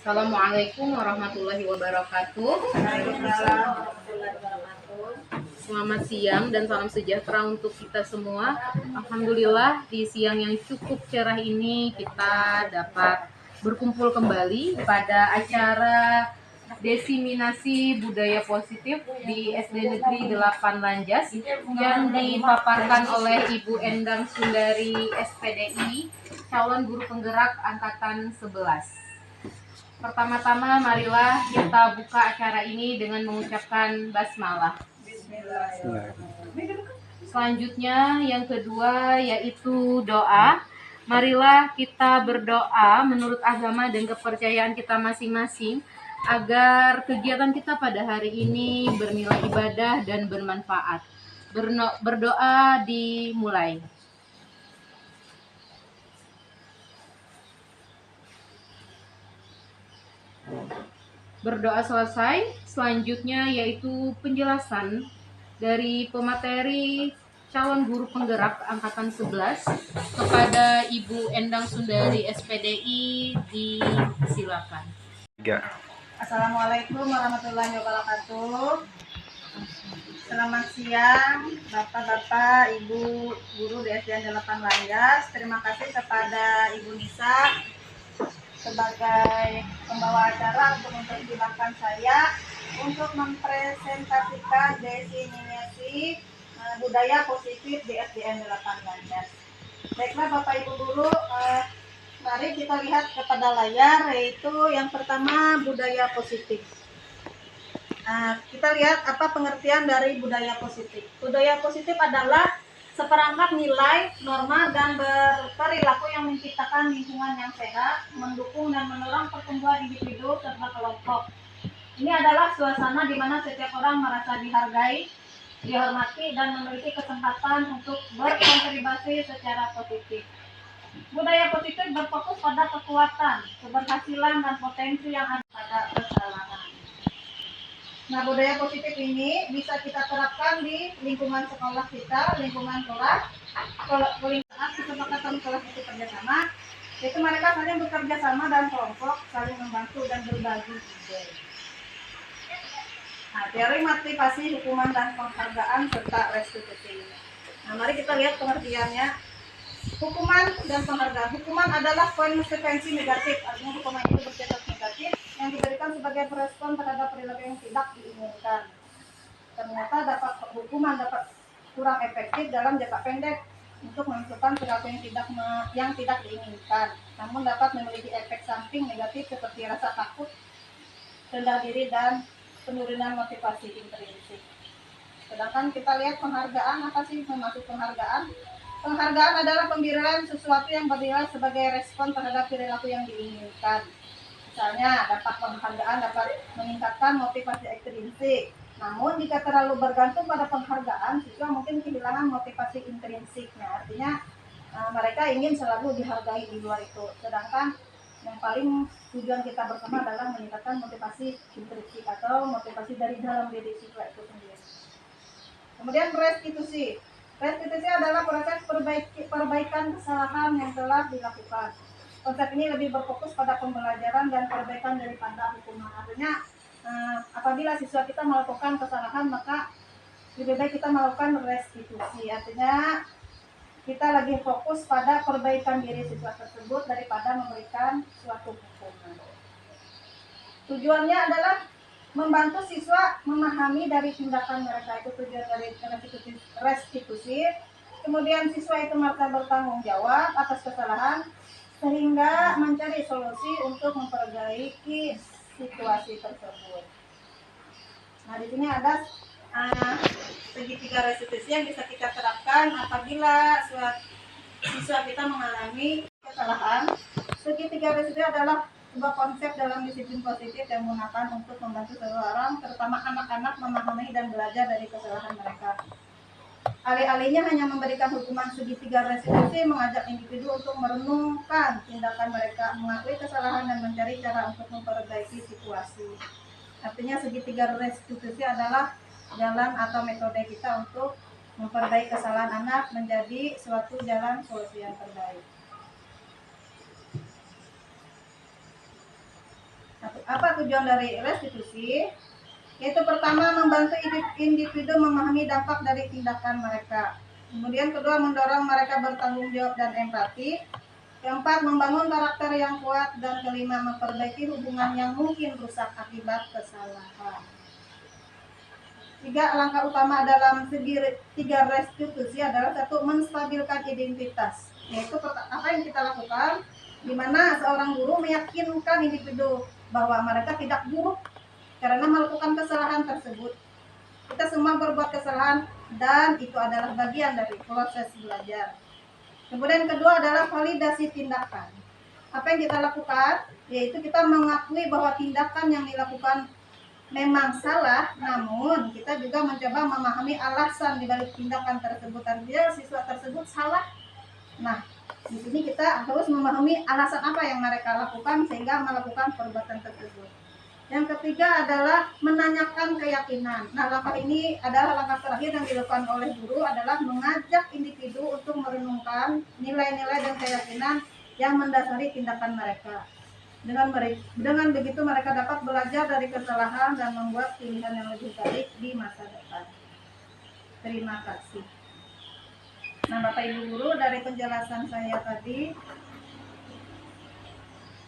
Assalamualaikum warahmatullahi wabarakatuh. Selamat siang dan salam sejahtera untuk kita semua. Alhamdulillah di siang yang cukup cerah ini kita dapat berkumpul kembali pada acara diseminasi budaya positif di SD Negeri 8 Lanjas yang dipaparkan oleh Ibu Endang Sundari SPDI, calon guru penggerak angkatan 11. Pertama-tama marilah kita buka acara ini dengan mengucapkan basmalah. Selanjutnya yang kedua yaitu doa. Marilah kita berdoa menurut agama dan kepercayaan kita masing-masing agar kegiatan kita pada hari ini bernilai ibadah dan bermanfaat. Berdoa dimulai. Berdoa selesai, selanjutnya yaitu penjelasan dari pemateri calon guru penggerak angkatan 11 kepada Ibu Endang Sundari SPDI, disilakan. Assalamualaikum warahmatullahi wabarakatuh. Selamat siang Bapak-Bapak, Ibu guru di SDN 8 Lanjas. Terima kasih kepada Ibu Nisa sebagai pembawa acara untuk mempersilahkan saya untuk mempresentasikan diseminasi budaya positif di SDN 8 Lanjas. Baiklah Bapak Ibu guru, mari kita lihat kepada layar, yaitu yang pertama budaya positif. Kita lihat apa pengertian dari budaya positif. Budaya positif adalah seperangkat nilai, norma, dan berperilaku yang menciptakan lingkungan yang sehat, mendukung dan mendorong pertumbuhan individu serta kelompok. Ini adalah suasana di mana setiap orang merasa dihargai, dihormati, dan memiliki kesempatan untuk berkontribusi secara positif. Budaya positif berfokus pada kekuatan, keberhasilan, dan potensi yang ada pada kesalahan. Nah, budaya positif ini bisa kita terapkan di lingkungan sekolah kita, lingkungan kelas, kesepakatan kelas itu kerjasama, yaitu mereka saling bekerja sama dan kelompok, saling membantu dan berbagi ide. Nah, teori motivasi, hukuman dan penghargaan serta restitusi. Nah, mari kita lihat pengertiannya. Hukuman dan penghargaan. Hukuman adalah konsekuensi negatif, artinya hukuman itu bersifat negatif yang diberikan sebagai respon terhadap perilaku yang tidak diinginkan. Ternyata hukuman dapat kurang efektif dalam jangka pendek untuk menentukan perilaku yang tidak diinginkan, namun dapat memiliki efek samping negatif seperti rasa takut, rendah diri, dan penurunan motivasi intrinsik. Sedangkan kita lihat penghargaan, apa sih maksud penghargaan? Penghargaan adalah pemberian sesuatu yang bernilai sebagai respon terhadap perilaku yang diinginkan. Misalnya, penghargaan dapat meningkatkan motivasi ekstrinsik. Namun, jika terlalu bergantung pada penghargaan, siswa mungkin kehilangan motivasi intrinsiknya. Artinya, mereka ingin selalu dihargai di luar itu. Sedangkan, yang paling tujuan kita bersama adalah meningkatkan motivasi intrinsik atau motivasi dari dalam diri siswa itu sendiri. Kemudian, restitusi. Restitusi adalah proses perbaikan kesalahan yang telah dilakukan. Konsep ini lebih berfokus pada pembelajaran dan perbaikan daripada hukuman. Artinya, apabila siswa kita melakukan kesalahan, maka lebih baik kita melakukan restitusi. Artinya, kita lagi fokus pada perbaikan diri siswa tersebut daripada memberikan suatu hukuman. Tujuannya adalah membantu siswa memahami dari tindakan mereka, itu tujuan dari restitusi. Kemudian siswa itu merasa bertanggung jawab atas kesalahan sehingga mencari solusi untuk memperbaiki situasi tersebut. Nah, di sini ada segitiga restitusi yang bisa kita terapkan apabila siswa kita mengalami kesalahan. Segitiga restitusi adalah sebuah konsep dalam disiplin positif yang menggunakan untuk membantu seseorang, terutama anak-anak, memahami dan belajar dari kesalahan mereka. Alih-alihnya hanya memberikan hukuman segitiga restitusi, mengajak individu untuk merenungkan tindakan mereka, mengakui kesalahan, dan mencari cara untuk memperbaiki situasi. Artinya segitiga restitusi adalah jalan atau metode kita untuk memperbaiki kesalahan anak menjadi suatu jalan solusi yang terbaik. Apa tujuan dari restitusi? Yaitu pertama, membantu individu memahami dampak dari tindakan mereka. Kemudian kedua, mendorong mereka bertanggung jawab dan empati. Keempat, membangun karakter yang kuat. Dan kelima, memperbaiki hubungan yang mungkin rusak akibat kesalahan. 3 langkah utama dalam segi 3 restitusi adalah: 1, menstabilkan identitas. Yaitu apa yang kita lakukan, di mana seorang guru meyakinkan individu bahwa mereka tidak buruk karena melakukan kesalahan tersebut. Kita semua berbuat kesalahan dan itu adalah bagian dari proses belajar. Kemudian kedua adalah validasi tindakan. Apa yang kita lakukan, yaitu kita mengakui bahwa tindakan yang dilakukan memang salah, namun kita juga mencoba memahami alasan di balik tindakan tersebut. Artinya siswa tersebut salah. Nah, di sini kita harus memahami alasan apa yang mereka lakukan sehingga melakukan perbuatan tersebut. Yang ketiga adalah menanyakan keyakinan. Nah, langkah ini adalah langkah terakhir yang dilakukan oleh guru, adalah mengajak individu untuk merenungkan nilai-nilai dan keyakinan yang mendasari tindakan mereka. Dengan begitu mereka dapat belajar dari kesalahan dan membuat pilihan yang lebih baik di masa depan. Terima kasih. Nah, Bapak Ibu guru, dari penjelasan saya tadi,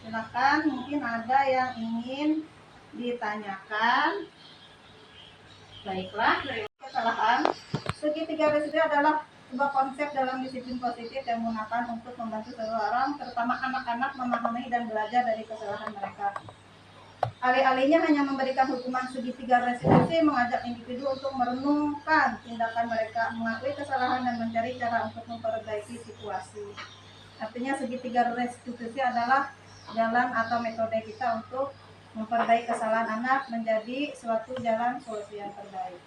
silakan mungkin ada yang ingin ditanyakan. Baiklah. Kesalahan. Segitiga restitusi adalah sebuah konsep dalam disiplin positif yang menggunakan untuk membantu seseorang, terutama anak-anak, memahami dan belajar dari kesalahan mereka. Alih-alihnya hanya memberikan hukuman segitiga restitusi, mengajak individu untuk merenungkan tindakan mereka, mengakui kesalahan dan mencari cara untuk memperbaiki situasi. Artinya segitiga restitusi adalah jalan atau metode kita untuk memperbaiki kesalahan anak menjadi suatu jalan solusi yang terbaik.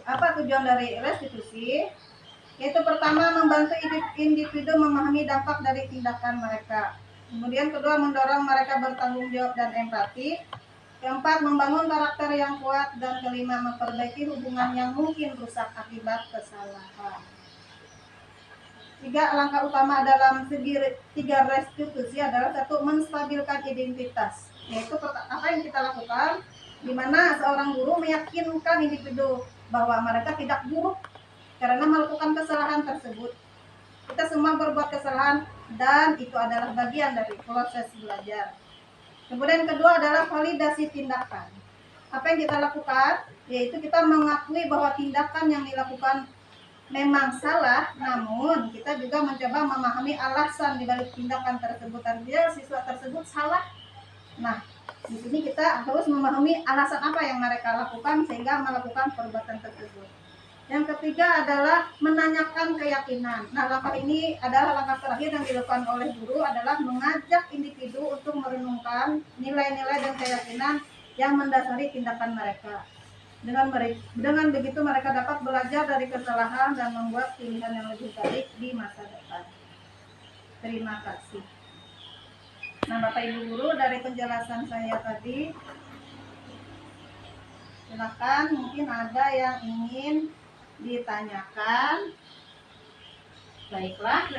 Apa tujuan dari restitusi? Yaitu pertama, membantu individu memahami dampak dari tindakan mereka. Kemudian kedua, mendorong mereka bertanggung jawab dan empati. Keempat, membangun karakter yang kuat. Dan kelima, memperbaiki hubungan yang mungkin rusak akibat kesalahan. 3 langkah utama dalam segi 3 restitusi adalah: 1, menstabilkan identitas. Yaitu apa yang kita lakukan, di mana seorang guru meyakinkan individu bahwa mereka tidak buruk karena melakukan kesalahan tersebut. Kita semua berbuat kesalahan dan itu adalah bagian dari proses belajar. Kemudian kedua adalah validasi tindakan. Apa yang kita lakukan, yaitu kita mengakui bahwa tindakan yang dilakukan memang salah, namun kita juga mencoba memahami alasan di balik tindakan tersebut. Artinya siswa tersebut salah. Nah, di sini kita harus memahami alasan apa yang mereka lakukan sehingga melakukan perbuatan tersebut. Yang ketiga adalah menanyakan keyakinan. Nah, langkah ini adalah langkah terakhir yang dilakukan oleh guru, adalah mengajak individu untuk merenungkan nilai-nilai dan keyakinan yang mendasari tindakan mereka. Dengan begitu mereka dapat belajar dari kesalahan dan membuat pilihan yang lebih baik di masa depan. Terima kasih. Nah, Bapak Ibu guru, dari penjelasan saya tadi, silakan mungkin ada yang ingin ditanyakan. Baiklah.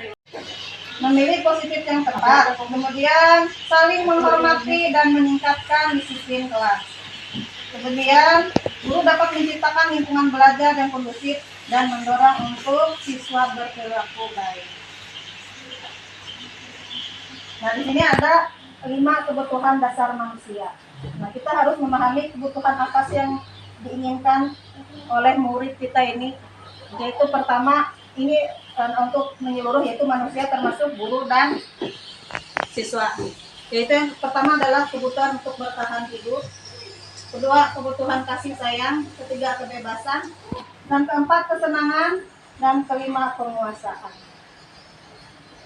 Memilih positif yang tepat, kemudian saling menghormati dan meningkatkan disiplin kelas. Kemudian guru dapat menciptakan lingkungan belajar yang kondusif dan mendorong untuk siswa berperilaku baik. Nah, di sini ada 5 kebutuhan dasar manusia. Nah, kita harus memahami kebutuhan apa sih yang diinginkan oleh murid kita ini. Yaitu pertama, ini untuk menyeluruh, yaitu manusia termasuk guru dan siswa. Yaitu yang pertama adalah kebutuhan untuk bertahan hidup. Kedua, kebutuhan kasih sayang. Ketiga, kebebasan. Dan keempat, kesenangan. Dan kelima, penguasaan.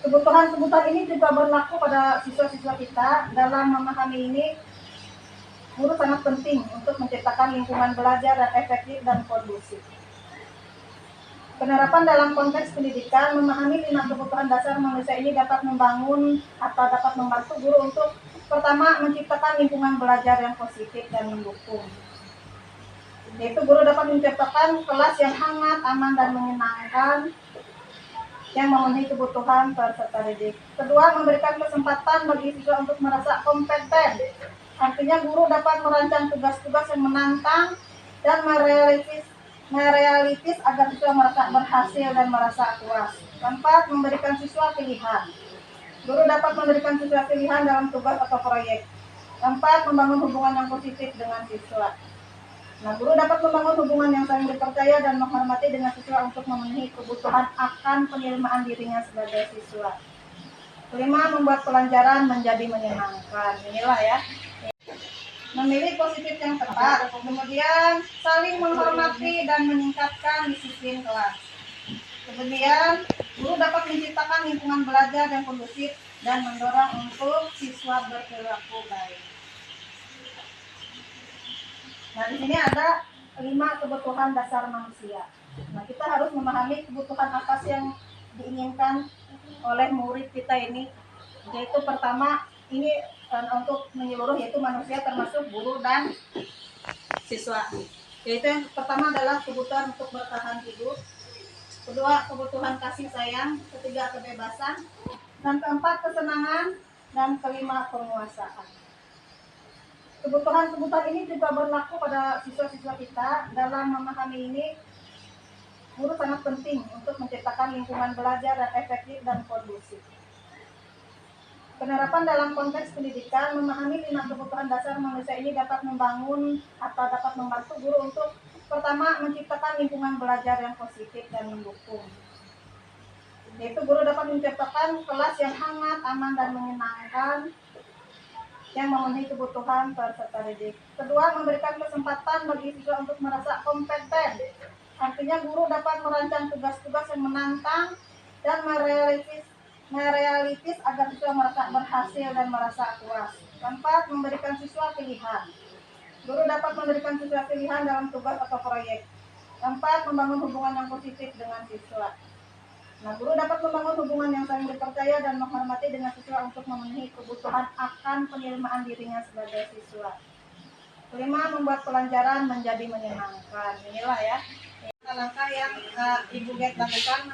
Kebutuhan-kebutuhan ini juga berlaku pada siswa-siswa kita. Dalam memahami ini, guru sangat penting untuk menciptakan lingkungan belajar yang efektif dan kondusif. Penerapan dalam konteks pendidikan, memahami 5 kebutuhan dasar manusia ini dapat membangun atau dapat membantu guru untuk pertama, menciptakan lingkungan belajar yang positif dan mendukung. Yaitu guru dapat menciptakan kelas yang hangat, aman, dan menyenangkan. yang memenuhi kebutuhan peserta didik. Kedua, memberikan kesempatan bagi siswa untuk merasa kompeten. Artinya guru dapat merancang tugas-tugas yang menantang dan merealistis agar siswa merasa berhasil dan merasa puas. Keempat, memberikan siswa pilihan. Guru dapat memberikan siswa pilihan dalam tugas atau proyek. Keempat, membangun hubungan yang positif dengan siswa. Nah, guru dapat membangun hubungan yang saling dipercaya dan menghormati dengan siswa untuk memenuhi kebutuhan akan penerimaan dirinya sebagai siswa. Kelima, membuat pelajaran menjadi menyenangkan. Inilah ya. Memilih positif yang tepat. Kemudian, saling menghormati dan meningkatkan disiplin kelas. Kemudian, guru dapat menciptakan lingkungan belajar yang kondusif dan mendorong untuk siswa berperilaku baik. Nah, di sini ada 5 kebutuhan dasar manusia. Nah, kita harus memahami kebutuhan apa sih yang diinginkan oleh murid kita ini. Yaitu pertama, ini untuk menyeluruh, yaitu manusia termasuk guru dan siswa. Yaitu yang pertama adalah kebutuhan untuk bertahan hidup. Kedua, kebutuhan kasih sayang. Ketiga, kebebasan. Dan keempat, kesenangan. Dan kelima, penguasaan. Kebutuhan-kebutuhan ini juga berlaku pada siswa-siswa kita. Dalam memahami ini, guru sangat penting untuk menciptakan lingkungan belajar yang efektif dan kondusif. Penerapan dalam konteks pendidikan, memahami 5 kebutuhan dasar manusia ini dapat membangun atau dapat membantu guru untuk pertama, menciptakan lingkungan belajar yang positif dan mendukung. Yaitu guru dapat menciptakan kelas yang hangat, aman, dan menyenangkan yang memenuhi kebutuhan peserta didik. Kedua, memberikan kesempatan bagi siswa untuk merasa kompeten. Artinya guru dapat merancang tugas-tugas yang menantang dan merealistis agar siswa merasa berhasil dan merasa puas. Keempat, memberikan siswa pilihan. Guru dapat memberikan siswa pilihan dalam tugas atau proyek. Keempat, membangun hubungan yang positif dengan siswa. Nah, guru dapat membangun hubungan yang saling dipercaya dan menghormati dengan siswa untuk memenuhi kebutuhan akan penerimaan dirinya sebagai siswa. Kelima, membuat pelajaran menjadi menyenangkan. Inilah ya langkah yang Ibu Get lakukan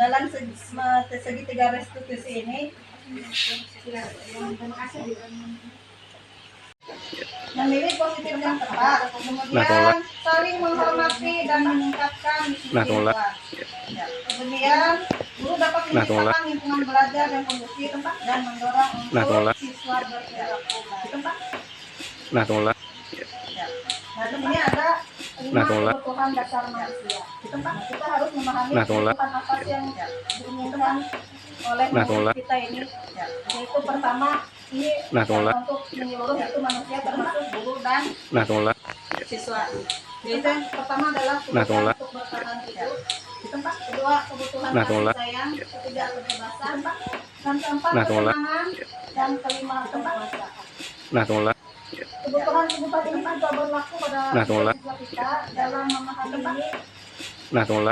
dalam segi 3 restitusi ini. Memilih positif yang tepat, kemudian saling menghormati dan meningkatkan disiplin kelas. Kemudian guru dapat menciptakan lingkungan belajar yang kondusif dan mendorong untuk siswa berperilaku baik. Nah, di sini ada 5 kebutuhan dasar manusia. Kita harus memahami kebutuhan apa sih yang diinginkan oleh murid kita ini. Yaitu pertama, ini untuk menyeluruh, yaitu manusia termasuk guru dan siswa. Yaitu yang pertama adalah kebutuhan untuk bertahan hidup. Kedua, kebutuhan kasih sayang. Ketiga, kebebasan. Dan keempat, kesenangan. Dan kelima, penguasaan. Kebutuhan-kebutuhan ini juga berlaku pada siswa kita. Dalam memahami ini,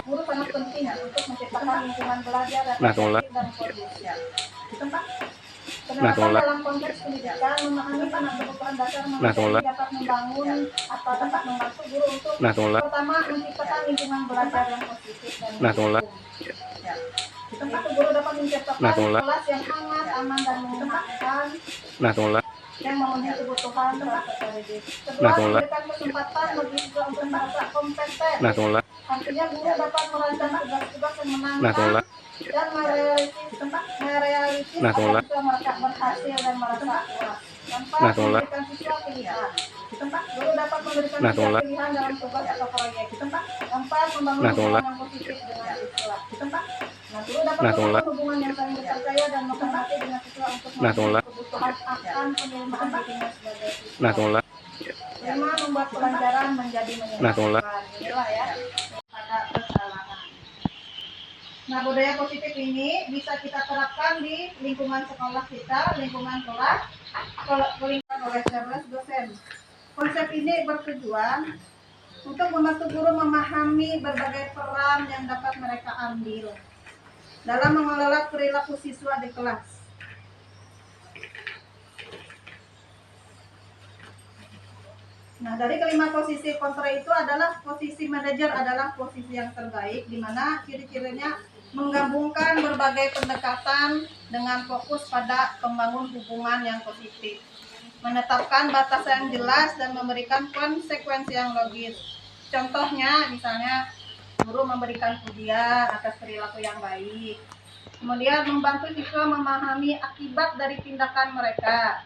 guru sangat penting untuk menciptakan lingkungan belajar yang efektif dan kondusif. Penerapan dalam konteks pendidikan, memahami 5 kebutuhan dasar manusia ini dapat membangun atau dapat membantu guru untuk pertama, menciptakan lingkungan belajar yang positif dan mendukung. Di tempat itu guru dapat menciptakan kelas yang hangat, aman, dan menyenangkan yang memenuhi kebutuhan peserta didik. Kedua, memberikan kesempatan bagi siswa untuk merasa kompeten. Artinya guru dapat merancang tugas-tugas yang menantang dan merealistis agar siswa merasa berhasil dan merasa puas. Keempat, memberikan siswa pilihan. Guru dapat memberikan siswa pilihan dalam tugas atau proyek. Keempat, membangun hubungan yang positif dengan siswa. Nah, guru dapat membangun hubungan yang saling dipercaya dan menghormati dengan siswa untuk memenuhi kebutuhan akan penerimaan dirinya sebagai siswa. Kelima, membuat pelajaran menjadi menyenangkan. Inilah ya pada kesalahan. Nah, budaya positif ini bisa kita terapkan di lingkungan sekolah kita, lingkungan kelas, lingkungan oleh 11 dosen. Konsep ini bertujuan untuk membantu guru memahami berbagai peran yang dapat mereka ambil dalam mengelola perilaku siswa di kelas. Nah, dari kelima posisi kontra itu adalah posisi manajer adalah posisi yang terbaik, di mana ciri-cirinya menggabungkan berbagai pendekatan dengan fokus pada membangun hubungan yang positif, menetapkan batas yang jelas dan memberikan konsekuensi yang logis. Contohnya, misalnya guru memberikan pujian atas perilaku yang baik, kemudian membantu siswa memahami akibat dari tindakan mereka,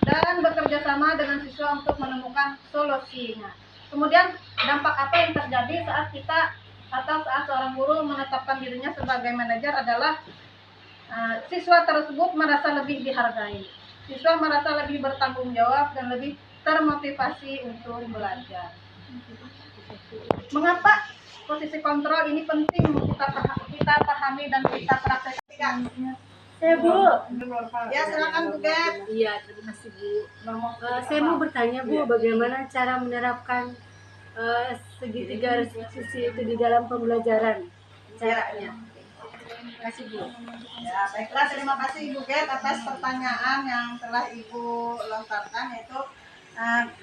dan bekerja sama dengan siswa untuk menemukan solusinya. Kemudian dampak apa yang terjadi saat kita atau saat seorang guru menetapkan dirinya sebagai manajer adalah siswa tersebut merasa lebih dihargai, siswa merasa lebih bertanggung jawab dan lebih termotivasi untuk belajar. Mengapa posisi kontrol ini penting kita pahami dan kita praktekkan? Bu. Ya, silakan Bu Bet. Iya, terima kasih Bu. Saya mau bertanya Bu, bagaimana cara menerapkan segitiga restitusi itu di dalam pembelajaran? Caranya. Terima kasih Bu. Ya, baiklah, terima kasih Ibu Bet atas pertanyaan yang telah Ibu lontarkan, yaitu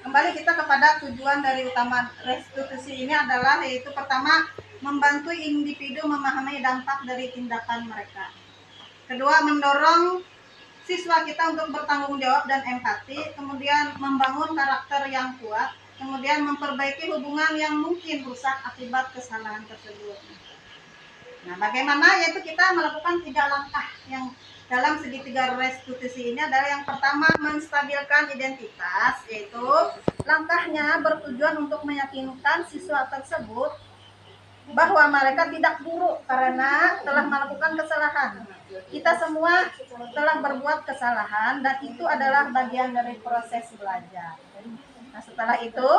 kembali kita kepada tujuan dari utama restitusi ini adalah yaitu pertama membantu individu memahami dampak dari tindakan mereka. Kedua, mendorong siswa kita untuk bertanggung jawab dan empati, kemudian membangun karakter yang kuat, kemudian memperbaiki hubungan yang mungkin rusak akibat kesalahan tersebut. Nah, bagaimana? Yaitu kita melakukan 3 langkah yang dalam segitiga restitusi ini adalah yang pertama menstabilkan identitas, yaitu langkahnya bertujuan untuk meyakinkan siswa tersebut bahwa mereka tidak buruk karena telah melakukan kesalahan. Kita semua telah berbuat kesalahan dan itu adalah bagian dari proses belajar. Nah, setelah itu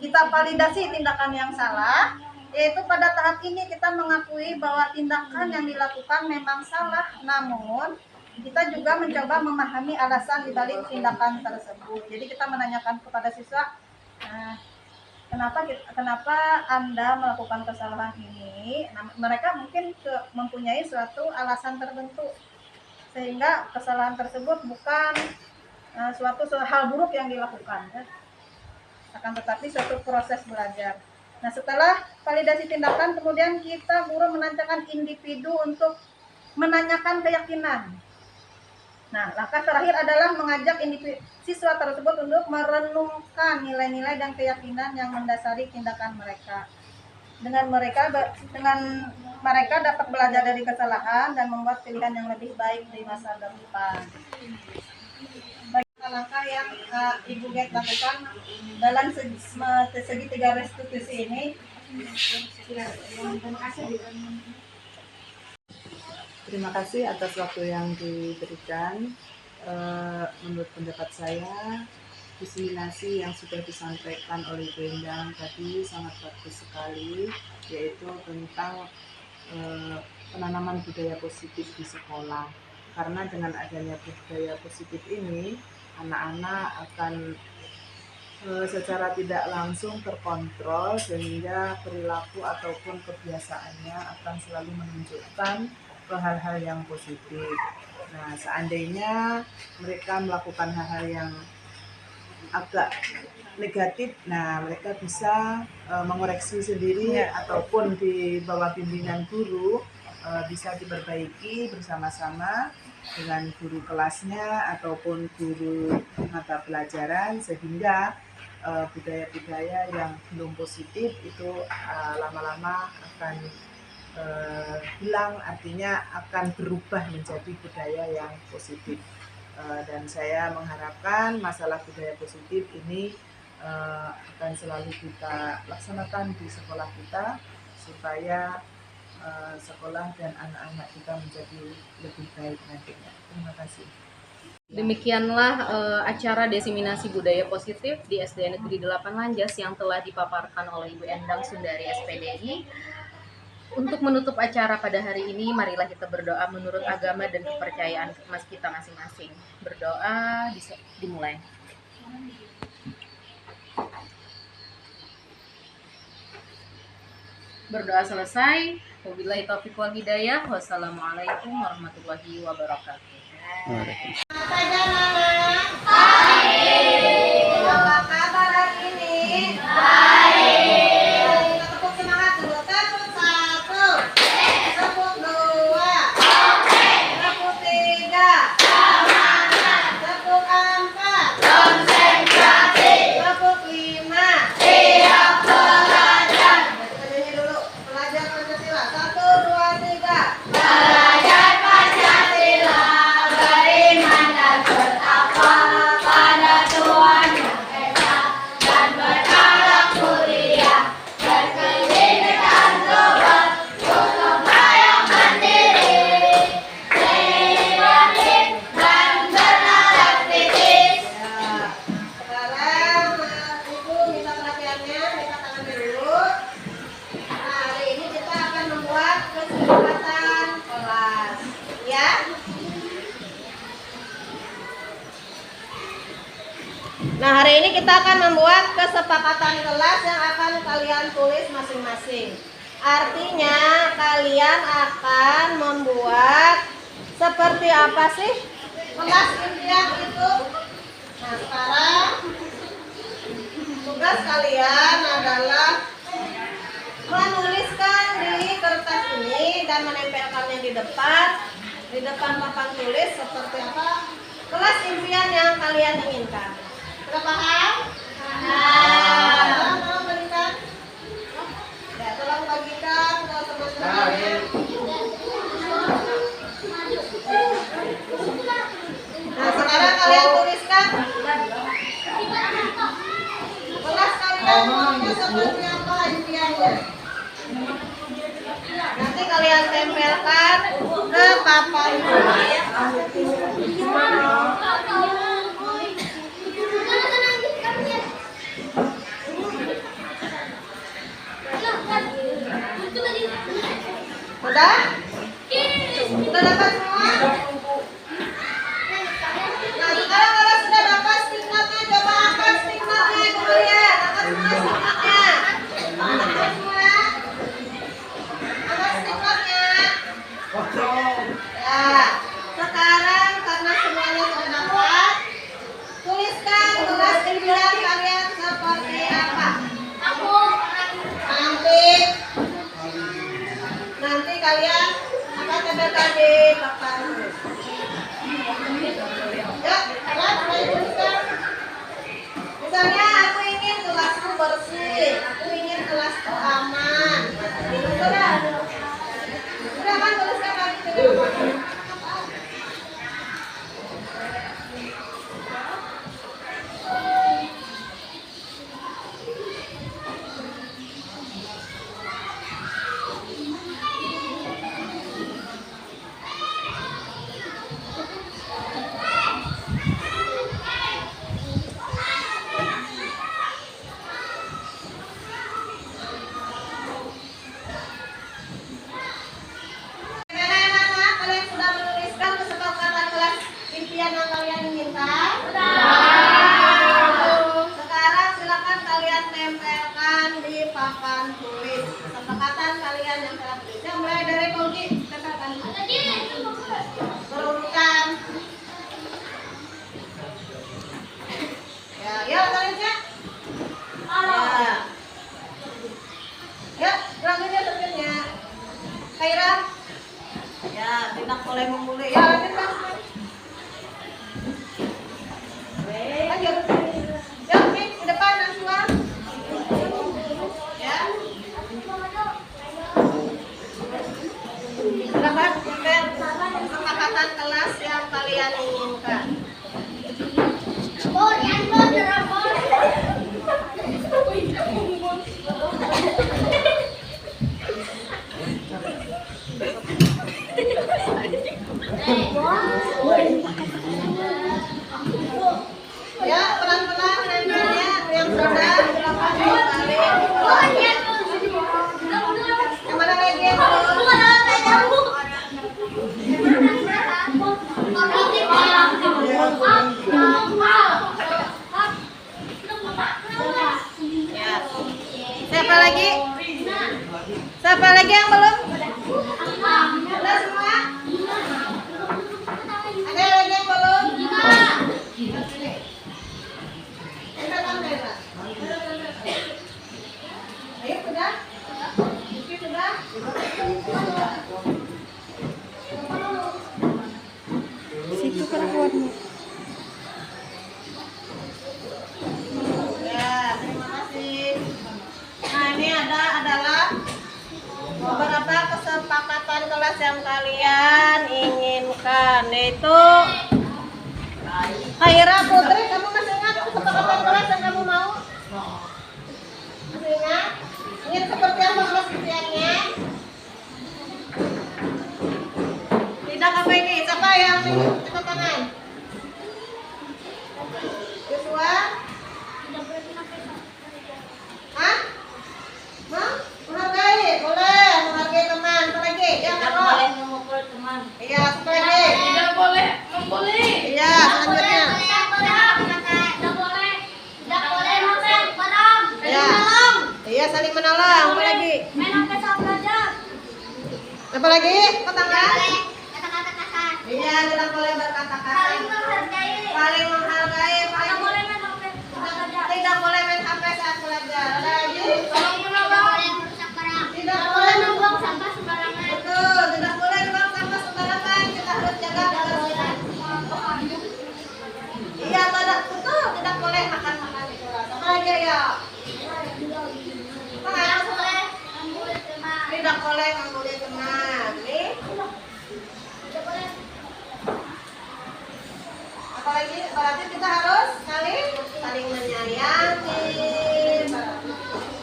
kita validasi tindakan yang salah, yaitu pada tahap ini kita mengakui bahwa tindakan yang dilakukan memang salah, namun kita juga mencoba memahami alasan dibalik tindakan tersebut. Jadi kita menanyakan kepada siswa, kenapa Anda melakukan kesalahan ini? Nah, mereka mungkin mempunyai suatu alasan tertentu sehingga kesalahan tersebut bukan suatu hal buruk yang dilakukan, ya. Akan tetapi suatu proses belajar. Nah, setelah validasi tindakan, kemudian kita guru menanyakan individu untuk menanyakan keyakinan. Nah, langkah terakhir adalah mengajak siswa tersebut untuk merenungkan nilai-nilai dan keyakinan yang mendasari tindakan mereka. Dengan mereka dapat belajar dari kesalahan dan membuat pilihan yang lebih baik di masa depan. Langkah yang Ibu Bet lakukan dalam segitiga restitusi ini. Terima kasih atas waktu yang diberikan. Menurut pendapat saya, diseminasi yang sudah disampaikan oleh Bu Endang tadi sangat bagus sekali, yaitu tentang penanaman budaya positif di sekolah. Karena dengan adanya budaya positif ini, anak-anak akan secara tidak langsung terkontrol sehingga perilaku ataupun kebiasaannya akan selalu menunjukkan ke hal-hal yang positif. Nah, seandainya mereka melakukan hal-hal yang agak negatif, nah mereka bisa mengoreksi sendiri ataupun di bawah bimbingan guru bisa diperbaiki bersama-sama dengan guru kelasnya ataupun guru mata pelajaran, sehingga budaya-budaya yang belum positif itu lama-lama akan hilang, artinya akan berubah menjadi budaya yang positif. Dan saya mengharapkan masalah budaya positif ini akan selalu kita laksanakan di sekolah kita supaya sekolah dan anak-anak kita menjadi lebih baik nantinya. Terima kasih. Demikianlah acara diseminasi budaya positif di SD Negeri 8 Lanjas yang telah dipaparkan oleh Ibu Endang Sundari SPDI. Untuk menutup acara pada hari ini, marilah kita berdoa menurut agama dan kepercayaan kita masing-masing. Berdoa dimulai. Berdoa selesai. Wabillahi taufiq wal hidayah. Wassalamualaikum warahmatullahi wabarakatuh. Apa kabar hari ini? Baik. Kita tepuk semangat dulu. 1, 2, 3. Nah, hari ini kita akan membuat kesepakatan kelas yang akan kalian tulis masing-masing. Artinya kalian akan membuat seperti apa sih kelas impian itu? Nah, sekarang tugas kalian adalah menuliskan di kertas ini dan menempelkannya di depan papan tulis seperti apa kelas impian yang kalian inginkan. Sudah paham? Nah, tolong bagikan. Ya, tolong bagikan ke teman-teman. Nah, sekarang kalian tuliskan kelas kalian maunya seperti apa impiannya. Nanti kalian tempelkan ke papan tulis. Sudah? Sudah dapat semua? Nah, sekarang kalau sudah dapat stigmatnya, coba angkat stigmatnya dulu ya. Angkat semua stigmatnya. Angkat semua. Angkat stigmatnya. Ya. Sekarang karena semuanya sudah dapat, tuliskan kelas impian kalian seperti apa. Nanti kalian akan tempelkan di papan tulis. Ya, mulai tuliskan. Misalnya aku ingin kelasku bersih, aku ingin kelasku aman. Sudah kan tuliskan lagi ke depan. Boleh memulai ya, lanjutkan. Lanjut. Ya, oke, ke depan Naswa. Ya. Silakan tempel kesepakatan kelas yang kalian inginkan. Ya, pelan-pelan nempelnya yang sudah silakan kembali. Yang mana lagi yang ya. Siapa lagi? Siapa lagi yang belum? Sudah semua? Ada lagi yang belum? Ayo, sudah? Sudah? Situ kan kuatmu. Ya, terima kasih. Nah, ini adalah beberapa kesepakatan kelas yang kalian inginkan, yaitu Khaira Putri, kamu masih ingat kesepakatan kelas yang kamu mau? Masih ingat? Ingin seperti apa kelas impiannya? Tidak apa ini? Siapa yang cepat tangan? Joshua? Hah? Mau? Menghargai? Boleh, menghargai teman. Apa lagi? Ya, kalau boleh memukul teman. Iya, apa lagi? Tidak boleh membuli. Iya, selanjutnya. Iya, saling menolong. Apa lagi? Main sampai saat belajar. Apa lagi? Tetangga? Kata-kata kasar. Iya, tidak boleh berkata kasar. Saling menghargai. Saling menghargai. Tidak boleh main sampai saat belajar. Tidak boleh main HP saat belajar. Ada lagi? Saling menolong. Merusak barang. Tidak Tidak boleh boleh membuang sampah sembarangan. Betul, tidak boleh buang sampah sembarangan. Kita harus jaga kebersihan. Iya, betul. Tidak boleh makan-makan di kelas. Apa lagi ya? Apa lagi? Tidak boleh membuli teman. Nih. Apalagi berarti kita harus saling menyayangi.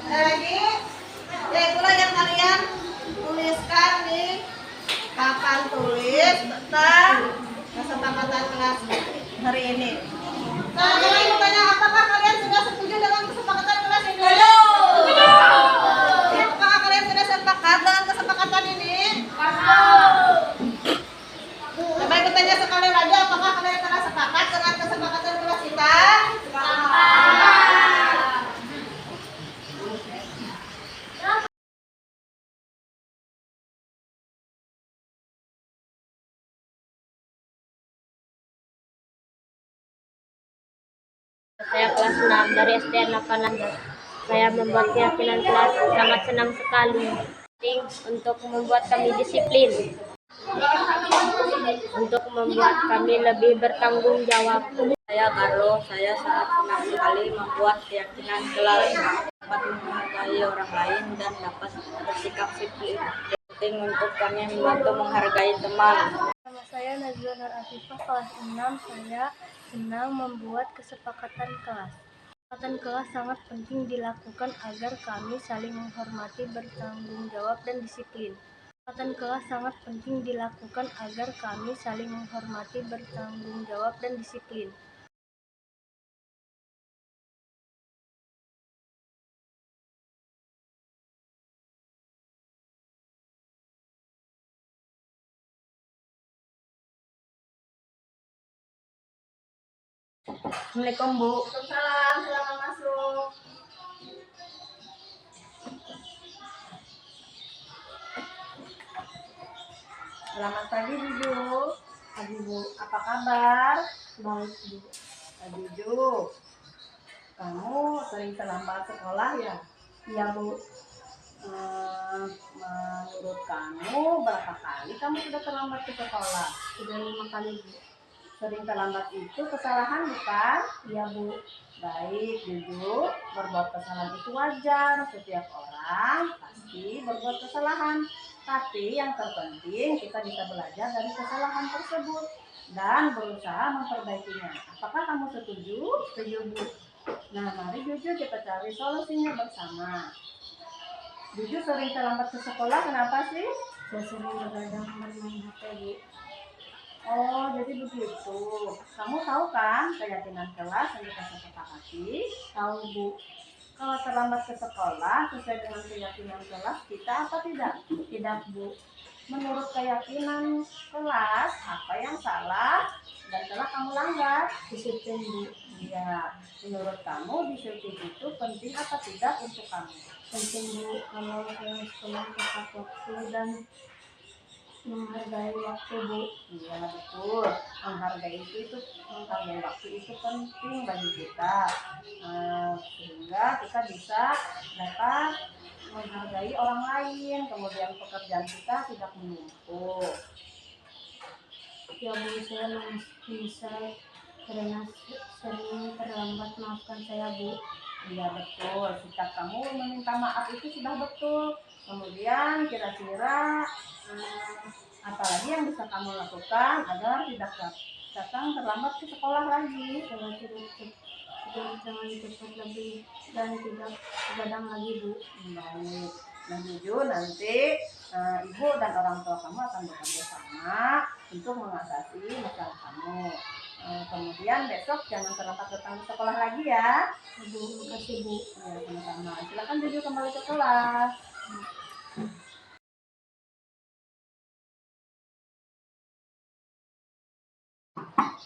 Ada lagi? Ya itulah yang kalian tuliskan di papan tulis tentang kesepakatan kelas hari ini. Nah, jadi bertanya, apakah kalian sudah setuju dengan kesepakatan kelas ini? Apakah kalian sudah sepakat dengan kesepakatan ini? Coba ikut tanya sekali lagi, apakah kalian telah sepakat dengan kesepakatan kelas kita? Saya kelas 6 dari STN 8 Saya membuat keyakinan kelas sangat senang sekali. Penting untuk membuat kami disiplin. Untuk membuat kami lebih bertanggung jawab. Saya Carlo, saya sangat senang sekali membuat keyakinan kelas dapat menghargai orang lain dan dapat bersikap disiplin. Penting untuk kami membantu menghargai teman. Nama saya Nazila Nur Afifah, kelas 6. Saya senang membuat kesepakatan kelas. Kesepakatan kelas sangat penting dilakukan agar kami saling menghormati, bertanggung jawab, dan disiplin. Kesepakatan kelas sangat penting dilakukan agar kami saling menghormati, bertanggung jawab, dan disiplin. Assalamualaikum Bu. Waalaikumsalam, silakan masuk. Selamat pagi Juju. Pagi Bu, apa kabar? Baik, Bu. Juju, kamu sering terlambat sekolah ya? Iya, Bu. Menurut kamu berapa kali kamu sudah terlambat ke sekolah? Sudah 5 kali, Bu. Sering terlambat itu kesalahan bukan? Iya, Bu. Baik, Juju, berbuat kesalahan itu wajar. Setiap orang pasti berbuat kesalahan. Tapi yang terpenting kita bisa belajar dari kesalahan tersebut dan berusaha memperbaikinya. Apakah kamu setuju? Setuju, Bu. Nah, mari Juju kita cari solusinya bersama. Juju sering terlambat ke sekolah, kenapa sih? Saya sering begadang bermain HP, Bu. Oh, jadi begitu. Kamu tahu kan keyakinan kelas yang kita sepakati? Tahu, Bu. Kalau terlambat ke sekolah sesuai dengan keyakinan kelas kita apa tidak? Tidak, Bu. Menurut keyakinan kelas, apa yang salah dan telah kamu langgar? Disiplin, Bu. Iya, menurut kamu disiplin itu penting apa tidak untuk kamu? Penting, Bu. Kalau saya sekolah tepat waktu dan menghargai waktu, Bu. Iya betul, menghargai waktu itu penting bagi kita, sehingga kita bisa dapat menghargai orang lain, kemudian pekerjaan kita tidak menumpuk. Ya, Bu, saya menyesal karena sering terlambat. Maafkan saya, Bu. Iya betul, sikap kamu meminta maaf itu sudah betul. Kemudian kira-kira apalagi yang bisa kamu lakukan agar tidak datang terlambat ke sekolah lagi? Saya jangan cepat lebih dan tidak begadang lagi, Bu. Baik, nah Juju nanti ibu dan orang tua kamu akan bekerja sama untuk mengatasi masalah kamu. Kemudian besok jangan terlambat datang ke sekolah lagi ya. Bu, makasih, Bu. Ya, sama-sama. Silakan Juju kembali ke kelas.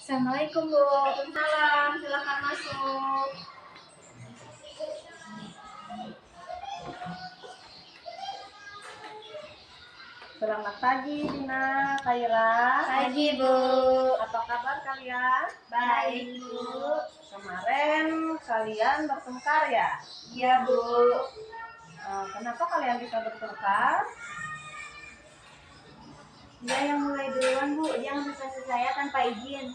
Assalamualaikum, Bu. Waalaikumsalam. Silakan masuk. Selamat pagi Dina, Kaira. Pagi Bu. Apa kabar kalian? Baik Bu. Kemarin kalian bertengkar ya? Iya Bu. Kenapa kalian bisa bertengkar? Dia yang mulai duluan Bu, dia ngambil pensil saya tanpa izin.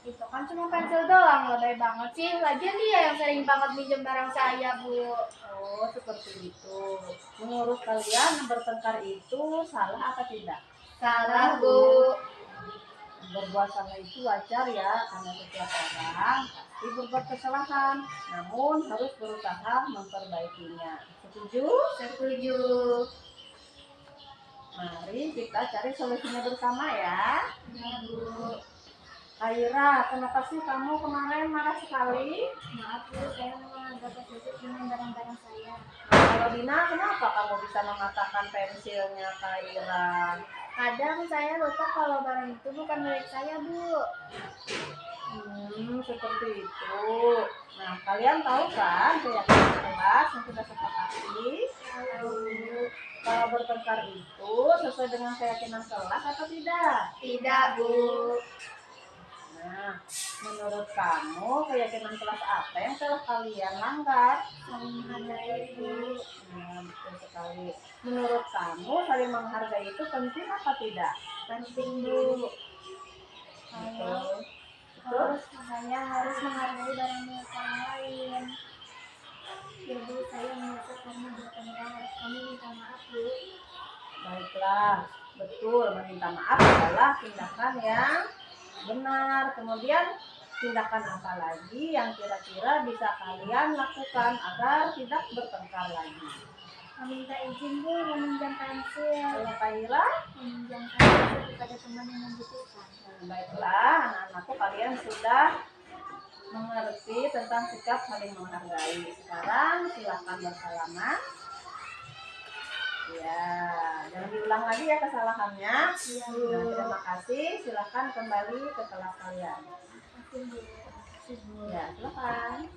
Itu kan cuma pensil doang, lebay banget sih. Lagian dia yang sering banget minjem barang saya Bu. Oh, seperti itu. Menurut kalian bertengkar itu salah apa tidak? Salah Bu. Berbuat salah itu wajar ya, karena setiap orang pasti berbuat kesalahan. Namun harus berusaha memperbaikinya. Setuju? Setuju. Mari kita cari solusinya bersama ya. Iya Bu. Kaira, kenapa sih kamu kemarin marah sekali? Maaf Bu, saya dapat tutup dengan barang-barang saya. Kalau Dina, kenapa kamu bisa mematahkan pensilnya Kaira? Kadang saya lupa kalau barang itu bukan milik saya Bu. Seperti itu. Nah, kalian tahu kan keyakinan kelas yang kita sepakati? Kalau bertengkar itu sesuai dengan keyakinan kelas atau tidak? Tidak Bu. Nah, menurut kamu keyakinan kelas apa yang telah kalian langgar? Saling menghargai Bu. Betul sekali. Menurut kamu saling menghargai itu penting apa tidak? Penting Bu. Betul. Terus saya harus menghargai barang milik orang lain. Ya Bu, saya menyesal karena bertengkar. Kami minta maaf Bu. Baiklah, betul. Meminta maaf adalah tindakan yang benar. Kemudian tindakan apa lagi yang kira-kira bisa kalian lakukan agar tidak bertengkar lagi? Minta izin Bu meminjam pensil. Kalau Kaira, Meminjam pensil kepada teman yang membutuhkan. baiklah, anak-anakku kalian sudah mengerti tentang sikap saling menghargai. Sekarang silakan bersalaman. Ya, jangan diulang lagi ya kesalahannya. Iya Nah, Bu. terima kasih. Silakan kembali ke kelas kalian. Terima kasih Bu. Ya, silakan.